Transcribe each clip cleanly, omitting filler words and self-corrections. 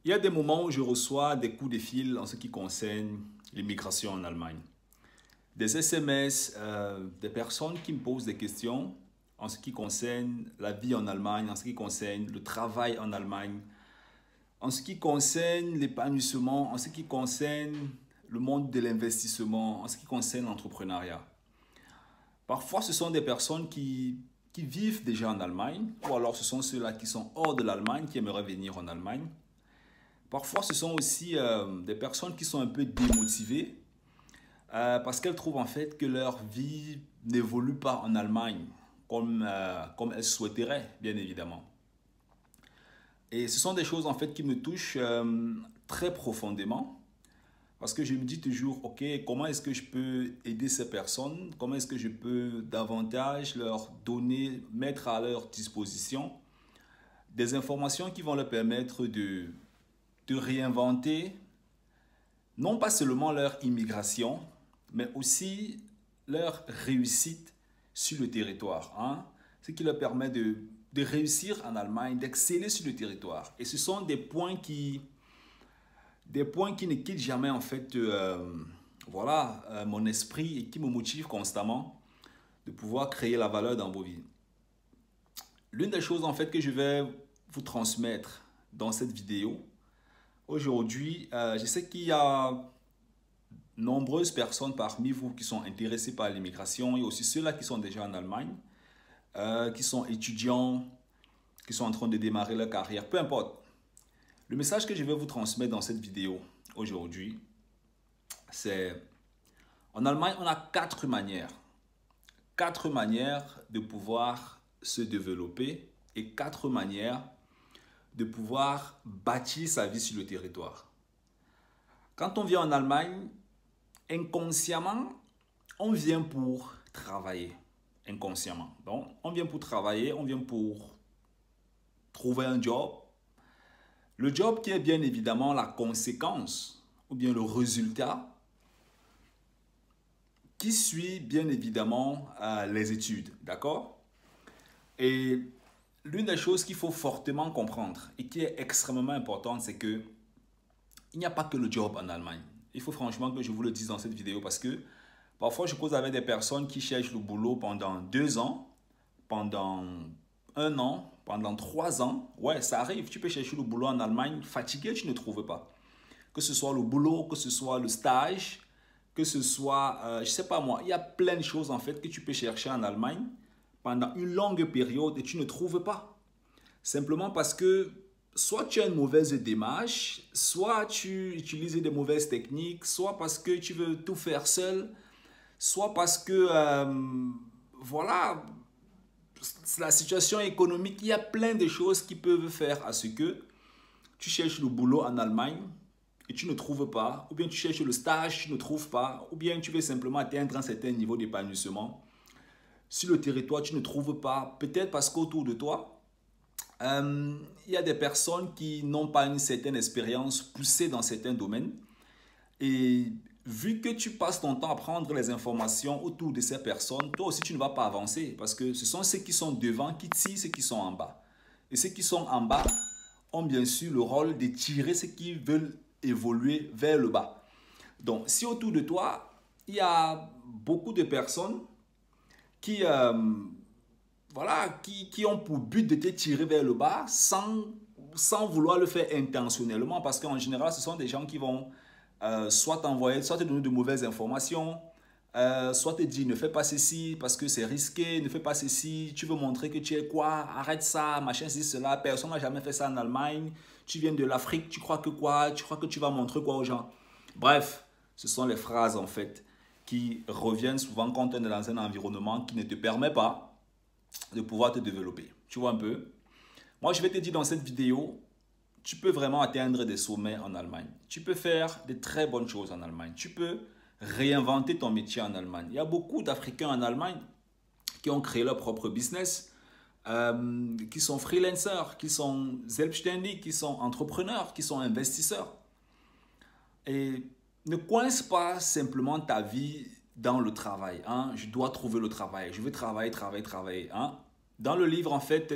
Il y a des moments où je reçois des coups de fil en ce qui concerne l'immigration en Allemagne. Des SMS, des personnes qui me posent des questions en ce qui concerne la vie en Allemagne, en ce qui concerne le travail en Allemagne, en ce qui concerne l'épanouissement, en ce qui concerne le monde de l'investissement, en ce qui concerne l'entrepreneuriat. Parfois, ce sont des personnes qui vivent déjà en Allemagne, ou alors ce sont ceux-là qui sont hors de l'Allemagne, qui aimeraient venir en Allemagne. Parfois, ce sont aussi des personnes qui sont un peu démotivées parce qu'elles trouvent en fait que leur vie n'évolue pas en Allemagne comme elles souhaiteraient, bien évidemment. Et ce sont des choses en fait qui me touchent très profondément parce que je me dis toujours, ok, comment est-ce que je peux aider ces personnes? Comment est-ce que je peux davantage leur donner, mettre à leur disposition des informations qui vont leur permettre de réinventer non pas seulement leur immigration, mais aussi leur réussite sur le territoire. Ce qui leur permet de réussir en Allemagne, d'exceller sur le territoire. Et ce sont des points qui ne quittent jamais en fait mon esprit et qui me motivent constamment de pouvoir créer la valeur dans vos vies. L'une des choses en fait que je vais vous transmettre dans cette vidéo, aujourd'hui, je sais qu'il y a nombreuses personnes parmi vous qui sont intéressées par l'immigration et aussi ceux-là qui sont déjà en Allemagne, qui sont étudiants, qui sont en train de démarrer leur carrière, peu importe. Le message que je vais vous transmettre dans cette vidéo aujourd'hui, c'est en Allemagne, on a quatre manières de pouvoir se développer et quatre manières de pouvoir bâtir sa vie sur le territoire. Quand on vient en Allemagne, inconsciemment, on vient pour travailler. Inconsciemment. Donc, on vient pour travailler, on vient pour trouver un job. Le job qui est bien évidemment la conséquence ou bien le résultat qui suit bien évidemment les études. D'accord? Et l'une des choses qu'il faut fortement comprendre et qui est extrêmement importante, c'est que il n'y a pas que le job en Allemagne. Il faut franchement que je vous le dise dans cette vidéo parce que parfois je cause avec des personnes qui cherchent le boulot pendant 2 ans, pendant 1 an, pendant 3 ans. Ouais, ça arrive. Tu peux chercher le boulot en Allemagne, fatigué, tu ne trouves pas. Que ce soit le boulot, que ce soit le stage, que ce soit, je ne sais pas moi, il y a plein de choses en fait que tu peux chercher en Allemagne pendant une longue période et tu ne trouves pas. Simplement parce que soit tu as une mauvaise démarche, soit tu utilises des mauvaises techniques, soit parce que tu veux tout faire seul, soit parce que, voilà, la situation économique, il y a plein de choses qui peuvent faire à ce que tu cherches le boulot en Allemagne et tu ne trouves pas, ou bien tu cherches le stage, tu ne trouves pas, ou bien tu veux simplement atteindre un certain niveau d'épanouissement. Sur le territoire, tu ne trouves pas, peut-être parce qu'autour de toi, il y a des personnes qui n'ont pas une certaine expérience poussée dans certains domaines. Et vu que tu passes ton temps à prendre les informations autour de ces personnes, toi aussi tu ne vas pas avancer parce que ce sont ceux qui sont devant qui tirent ceux qui sont en bas. Et ceux qui sont en bas ont bien sûr le rôle de tirer ceux qui veulent évoluer vers le bas. Donc si autour de toi, il y a beaucoup de personnes qui ont pour but de te tirer vers le bas sans vouloir le faire intentionnellement parce qu'en général, ce sont des gens qui vont soit t'envoyer, soit te donner de mauvaises informations, soit te dire ne fais pas ceci parce que c'est risqué, ne fais pas ceci, tu veux montrer que tu es quoi, arrête ça, machin, ceci, cela, personne n'a jamais fait ça en Allemagne, tu viens de l'Afrique, tu crois que quoi, tu crois que tu vas montrer quoi aux gens. Bref, ce sont les phrases en fait qui reviennent souvent quand on est dans un environnement qui ne te permet pas de pouvoir te développer. Tu vois un peu? Moi, je vais te dire dans cette vidéo, tu peux vraiment atteindre des sommets en Allemagne. Tu peux faire de très bonnes choses en Allemagne. Tu peux réinventer ton métier en Allemagne. Il y a beaucoup d'Africains en Allemagne qui ont créé leur propre business, qui sont freelancers, qui sont selbstständig, qui sont entrepreneurs, qui sont investisseurs. Et ne coince pas simplement ta vie dans le travail. Je dois trouver le travail. Je veux travailler. Dans le livre, en fait,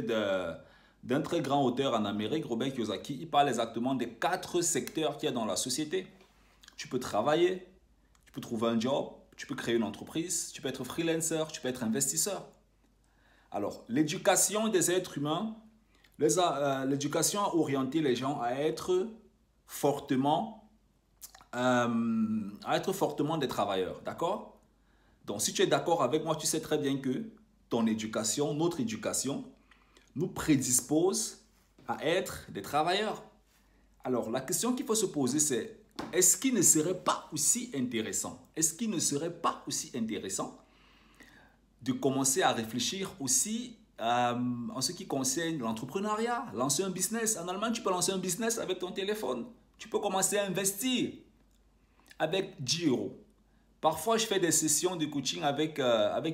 d'un très grand auteur en Amérique, Robert Kiyosaki. Il parle exactement des 4 secteurs qu'il y a dans la société. Tu peux travailler, tu peux trouver un job, tu peux créer une entreprise, tu peux être freelancer, tu peux être investisseur. Alors, l'éducation des êtres humains, l'éducation a orienté les gens à être fortement des travailleurs, d'accord? Donc, si tu es d'accord avec moi, tu sais très bien que ton éducation, notre éducation, nous prédispose à être des travailleurs. Alors, la question qu'il faut se poser, c'est est-ce qu'il ne serait pas aussi intéressant, de commencer à réfléchir aussi en ce qui concerne l'entrepreneuriat, lancer un business. En Allemagne, tu peux lancer un business avec ton téléphone. Tu peux commencer à investir avec 10 euros. Parfois, je fais des sessions de coaching avec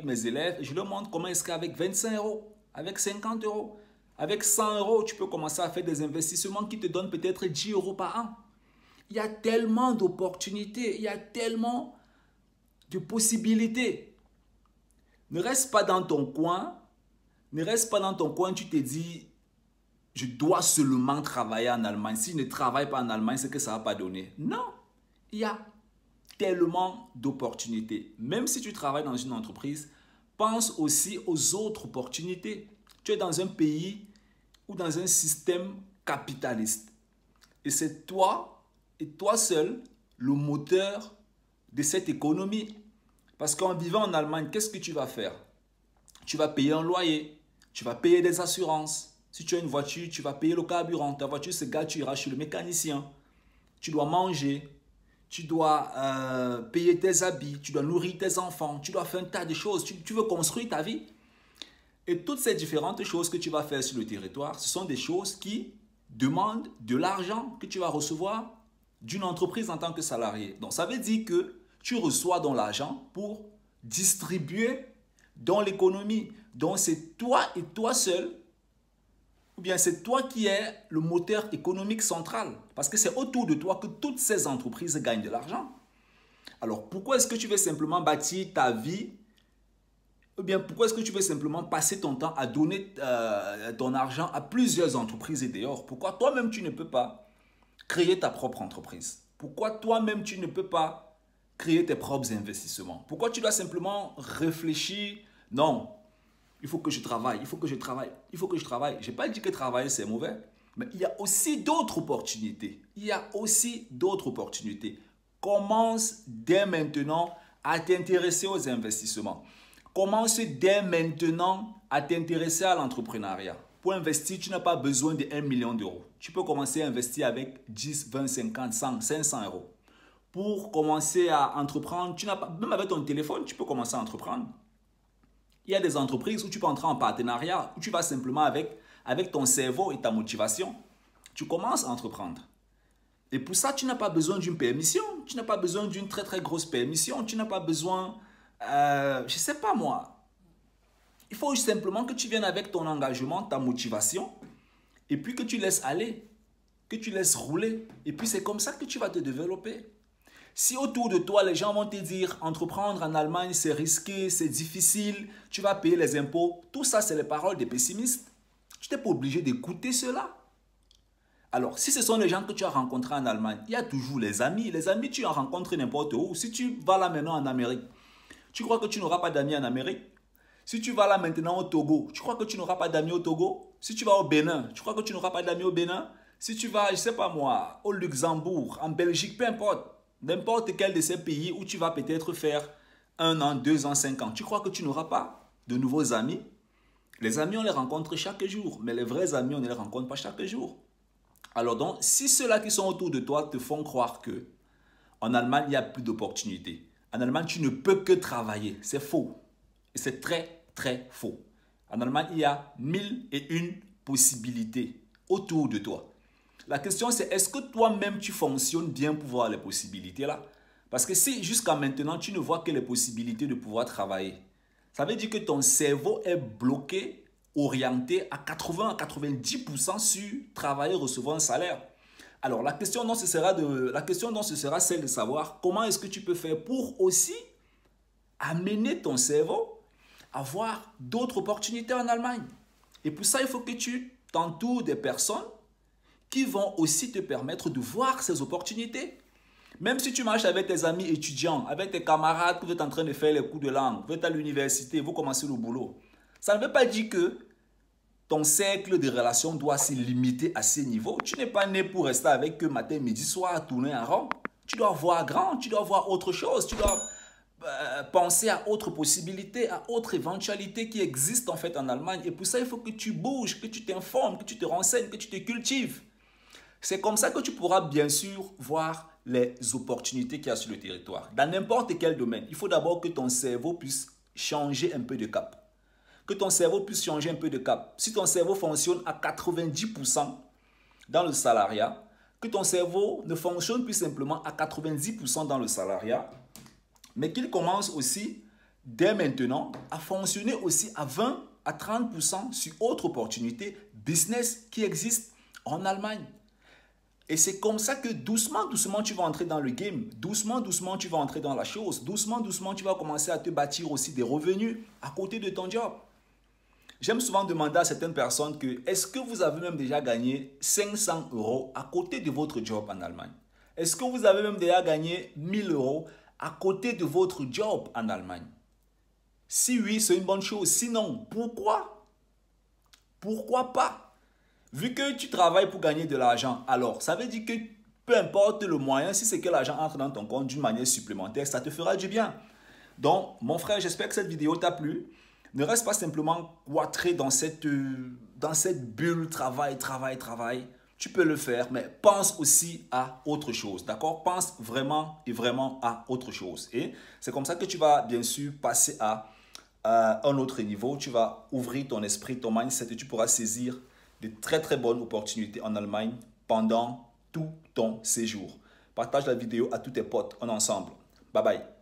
mes élèves et je leur montre comment est-ce qu'avec 25 euros, avec 50 euros, avec 100 euros, tu peux commencer à faire des investissements qui te donnent peut-être 10 euros par an. Il y a tellement d'opportunités, il y a tellement de possibilités. Ne reste pas dans ton coin, tu te dis, je dois seulement travailler en Allemagne. Si je ne travaille pas en Allemagne, c'est que ça ne va pas donner. Non, il y a tellement d'opportunités. Même si tu travailles dans une entreprise, pense aussi aux autres opportunités. Tu es dans un pays ou dans un système capitaliste. Et c'est toi et toi seul le moteur de cette économie. Parce qu'en vivant en Allemagne, qu'est-ce que tu vas faire? Tu vas payer un loyer, tu vas payer des assurances. Si tu as une voiture, tu vas payer le carburant. Ta voiture se gâte, tu iras chez le mécanicien. Tu dois manger, tu dois payer tes habits, tu dois nourrir tes enfants, tu dois faire un tas de choses. Tu veux construire ta vie. Et toutes ces différentes choses que tu vas faire sur le territoire, ce sont des choses qui demandent de l'argent que tu vas recevoir d'une entreprise en tant que salarié. Donc, ça veut dire que tu reçois dans l'argent pour distribuer dans l'économie. Donc, c'est toi et toi seul, ou bien c'est toi qui es le moteur économique central. Parce que c'est autour de toi que toutes ces entreprises gagnent de l'argent. Alors, pourquoi est-ce que tu veux simplement bâtir ta vie? Ou bien, pourquoi est-ce que tu veux simplement passer ton temps à donner ton argent à plusieurs entreprises et dehors? Pourquoi toi-même tu ne peux pas créer ta propre entreprise? Pourquoi toi-même tu ne peux pas créer tes propres investissements? Pourquoi tu dois simplement réfléchir? Non, il faut que je travaille, il faut que je travaille, il faut que je travaille. Je n'ai pas dit que travailler c'est mauvais, mais il y a aussi d'autres opportunités. Commence dès maintenant à t'intéresser aux investissements. Commence dès maintenant à t'intéresser à l'entrepreneuriat. Pour investir, tu n'as pas besoin de 1 million d'euros. Tu peux commencer à investir avec 10, 20, 50, 100, 500 euros. Pour commencer à entreprendre, même avec ton téléphone, tu peux commencer à entreprendre. Il y a des entreprises où tu peux entrer en partenariat, où tu vas simplement avec ton cerveau et ta motivation, tu commences à entreprendre. Et pour ça, tu n'as pas besoin d'une permission, tu n'as pas besoin d'une très très grosse permission, tu n'as pas besoin, je ne sais pas moi. Il faut simplement que tu viennes avec ton engagement, ta motivation, et puis que tu laisses aller, que tu laisses rouler. Et puis c'est comme ça que tu vas te développer. Si autour de toi, les gens vont te dire entreprendre en Allemagne, c'est risqué, c'est difficile, tu vas payer les impôts, tout ça, c'est les paroles des pessimistes. Tu n'es pas obligé d'écouter cela. Alors, si ce sont les gens que tu as rencontrés en Allemagne, il y a toujours les amis. Les amis, tu en rencontres n'importe où. Si tu vas là maintenant en Amérique, tu crois que tu n'auras pas d'amis en Amérique? Si tu vas là maintenant au Togo, tu crois que tu n'auras pas d'amis au Togo? Si tu vas au Bénin, tu crois que tu n'auras pas d'amis au Bénin? Si tu vas, je ne sais pas moi, au Luxembourg, en Belgique, peu importe, n'importe quel de ces pays où tu vas peut-être faire 1 an, 2 ans, 5 ans, tu crois que tu n'auras pas de nouveaux amis? Les amis, on les rencontre chaque jour, mais les vrais amis, on ne les rencontre pas chaque jour. Alors donc, si ceux-là qui sont autour de toi te font croire que en Allemagne, il n'y a plus d'opportunités, en Allemagne, tu ne peux que travailler, c'est faux. Et c'est très, très faux. En Allemagne, il y a 1001 possibilités autour de toi. La question, c'est est-ce que toi-même, tu fonctionnes bien pour voir les possibilités là? Parce que si jusqu'à maintenant, tu ne vois que les possibilités de pouvoir travailler, ça veut dire que ton cerveau est bloqué, orienté à 80 à 90% sur travailler, recevoir un salaire. Alors, la question donc, ce sera celle de savoir comment est-ce que tu peux faire pour aussi amener ton cerveau à voir d'autres opportunités en Allemagne. Et pour ça, il faut que tu t'entoures des personnes qui vont aussi te permettre de voir ces opportunités. Même si tu marches avec tes amis étudiants, avec tes camarades que vous êtes en train de faire les cours de langue, vous êtes à l'université, vous commencez le boulot, ça ne veut pas dire que ton cercle de relations doit se limiter à ces niveaux. Tu n'es pas né pour rester avec eux matin, midi, soir, à tourner en rond. Tu dois voir grand, tu dois voir autre chose, tu dois penser à autres possibilités, à autres éventualités qui existent en fait en Allemagne. Et pour ça, il faut que tu bouges, que tu t'informes, que tu te renseignes, que tu te cultives. C'est comme ça que tu pourras bien sûr voir les opportunités qu'il y a sur le territoire. Dans n'importe quel domaine, il faut d'abord que ton cerveau puisse changer un peu de cap. Que ton cerveau puisse changer un peu de cap. Si ton cerveau fonctionne à 90% dans le salariat, que ton cerveau ne fonctionne plus simplement à 90% dans le salariat, mais qu'il commence aussi, dès maintenant, à fonctionner aussi à 20 à 30% sur autres opportunités business qui existent en Allemagne. Et c'est comme ça que doucement, doucement, tu vas entrer dans le game. Doucement, doucement, tu vas entrer dans la chose. Doucement, doucement, tu vas commencer à te bâtir aussi des revenus à côté de ton job. J'aime souvent demander à certaines personnes que est-ce que vous avez même déjà gagné 500 € à côté de votre job en Allemagne? Est-ce que vous avez même déjà gagné 1000 € à côté de votre job en Allemagne? Si oui, c'est une bonne chose. Sinon, pourquoi? Pourquoi pas? Vu que tu travailles pour gagner de l'argent, alors ça veut dire que peu importe le moyen, si c'est que l'argent entre dans ton compte d'une manière supplémentaire, ça te fera du bien. Donc, mon frère, j'espère que cette vidéo t'a plu. Ne reste pas simplement cloîtré dans cette bulle travail, travail, travail. Tu peux le faire, mais pense aussi à autre chose, d'accord? Pense vraiment et vraiment à autre chose. Et c'est comme ça que tu vas bien sûr passer à un autre niveau. Tu vas ouvrir ton esprit, ton mindset et tu pourras saisir de très très bonnes opportunités en Allemagne pendant tout ton séjour. Partage la vidéo à tous tes potes. On est ensemble. Bye bye.